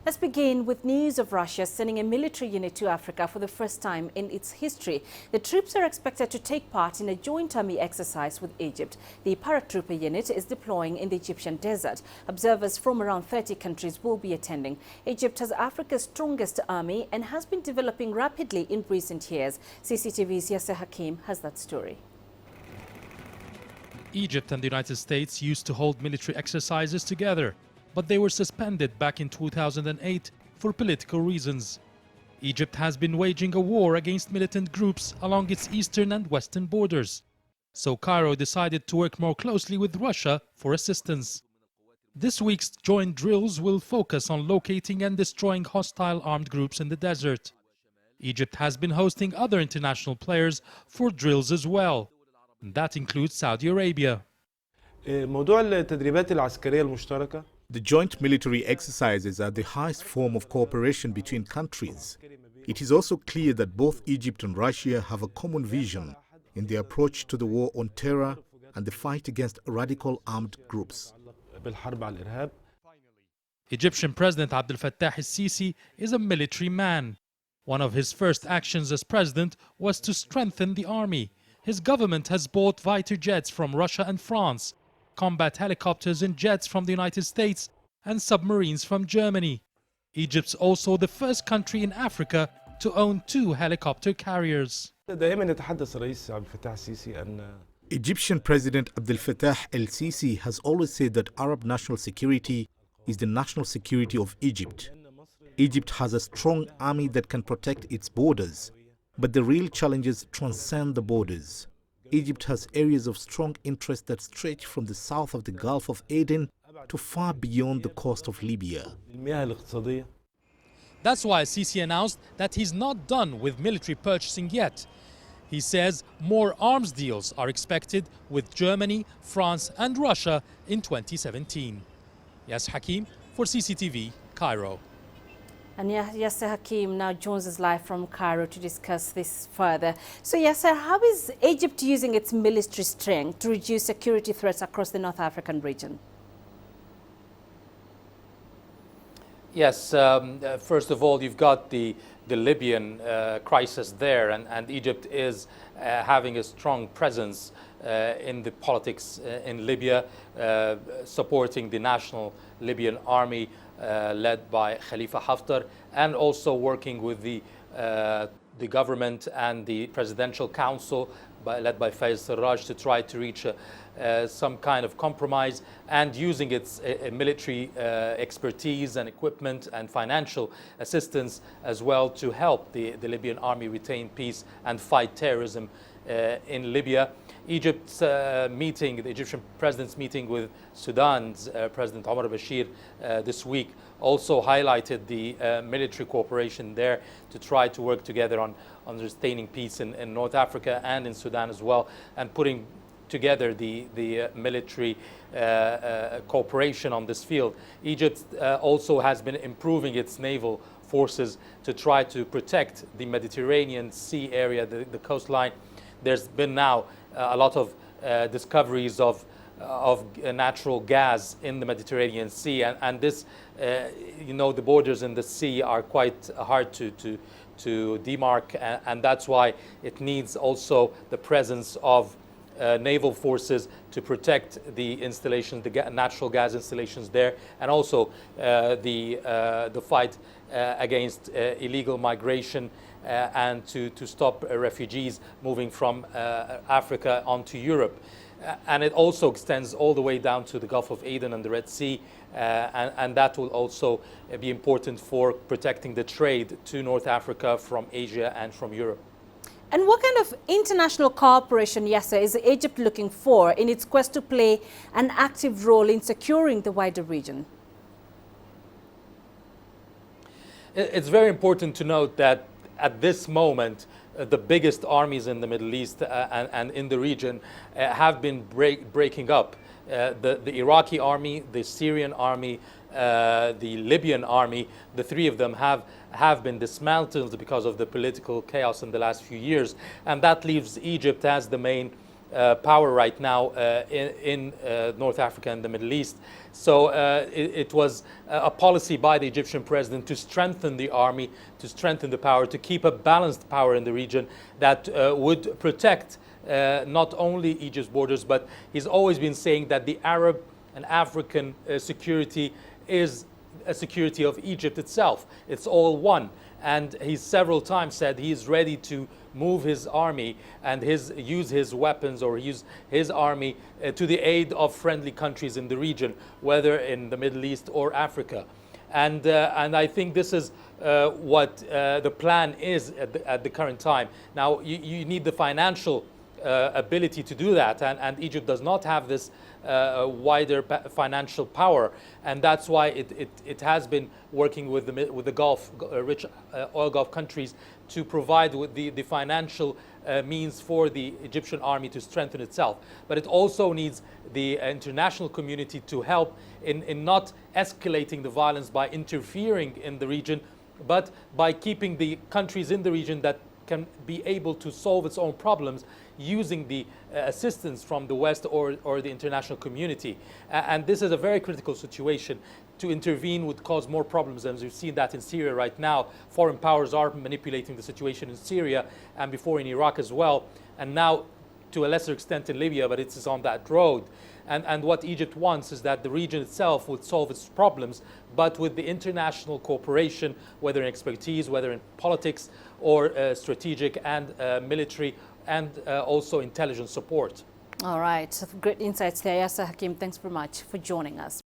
Let's begin with news of Russia sending a military unit to Africa for the first time in its history. The troops are expected to take part in a joint army exercise with Egypt. The paratrooper unit is deploying in the Egyptian desert. Observers from around 30 countries will be attending. Egypt has Africa's strongest army and has been developing rapidly in recent years. CCTV's Yasser Hakim has that story. Egypt and the United States used to hold military exercises together, but they were suspended back in 2008 for political reasons. Egypt has been waging a war against militant groups along its eastern and western borders. So Cairo decided to work more closely with Russia for assistance. This week's joint drills will focus on locating and destroying hostile armed groups in the desert. Egypt has been hosting other international players for drills as well. That includes Saudi Arabia. موضوع التدريبات العسكرية المشتركة. The joint military exercises are the highest form of cooperation between countries. It is also clear that both Egypt and Russia have a common vision in their approach to the war on terror and the fight against radical armed groups. Egyptian President Abdel Fattah al-Sisi is a military man. One of his first actions as president was to strengthen the army. His government has bought fighter jets from Russia and France, combat helicopters and jets from the United States, and submarines from Germany. Egypt's also the first country in Africa to own 2 helicopter carriers. Egyptian President Abdel Fattah al-Sisi has always said that Arab national security is the national security of Egypt. Egypt has a strong army that can protect its borders, but the real challenges transcend the borders. Egypt has areas of strong interest that stretch from the south of the Gulf of Aden to far beyond the coast of Libya. That's why Sisi announced that he's not done with military purchasing yet. He says more arms deals are expected with Germany, France and Russia in 2017. Yes, Hakim for CCTV, Cairo. And Yasser Hakim now joins us live from Cairo to discuss this further. So Yasser, how is Egypt using its military strength to reduce security threats across the North African region? Yes, first of all, you've got the Libyan crisis there, and Egypt is having a strong presence in the politics in Libya, supporting the national Libyan army led by Khalifa Haftar, and also working with the government and the presidential council led by Fayez Sarraj to try to reach some kind of compromise, and using its military expertise and equipment and financial assistance as well to help the Libyan army retain peace and fight terrorism in Libya. Egypt's meeting, the Egyptian president's meeting with Sudan's President Omar al-Bashir this week also highlighted the military cooperation there to try to work together on sustaining peace in North Africa and in Sudan as well, and putting together the military cooperation on this field. Egypt also has been improving its naval forces to try to protect the Mediterranean Sea area, the coastline. There's been now a lot of discoveries of natural gas in the Mediterranean Sea, and this, the borders in the sea are quite hard to demarc, and that's why it needs also the presence of naval forces to protect the installations, the natural gas installations there, and also the fight against illegal migration and to stop refugees moving from Africa onto Europe. And it also extends all the way down to the Gulf of Aden and the Red Sea, and that will also be important for protecting the trade to North Africa from Asia and from Europe. And what kind of international cooperation, Yasser, is Egypt looking for in its quest to play an active role in securing the wider region? It's very important to note that at this moment, the biggest armies in the Middle East and in the region have been breaking up. The Iraqi army, the Syrian army, the Libyan army, the 3 of them have been dismantled because of the political chaos in the last few years, and that leaves Egypt as the main power right now in North Africa and the Middle East. So it was a policy by the Egyptian president to strengthen the army, to strengthen the power, to keep a balanced power in the region that would protect not only Egypt's borders, but he's always been saying that the Arab and African security is a security of Egypt itself. It's all one. And he's several times said he's ready to move his army and use his weapons or use his army to the aid of friendly countries in the region, whether in the Middle East or Africa. And I think this is what the plan is at the current time. Now, you need the financial ability to do that, and Egypt does not have this wider financial power, and that's why it has been working with the Gulf, rich oil Gulf countries to provide with the financial means for the Egyptian army to strengthen itself. But it also needs the international community to help in not escalating the violence by interfering in the region, but by keeping the countries in the region that can be able to solve its own problems using the assistance from the West or the international community. And this is a very critical situation. To intervene would cause more problems, and we've seen that in Syria right now. Foreign powers are manipulating the situation in Syria and before in Iraq as well, and now to a lesser extent in Libya, but it's on that road. And what Egypt wants is that the region itself would solve its problems, but with the international cooperation, whether in expertise, whether in politics, or strategic and military, and also intelligence support. All right. Great insights there, Yasser. Hakim, thanks very much for joining us.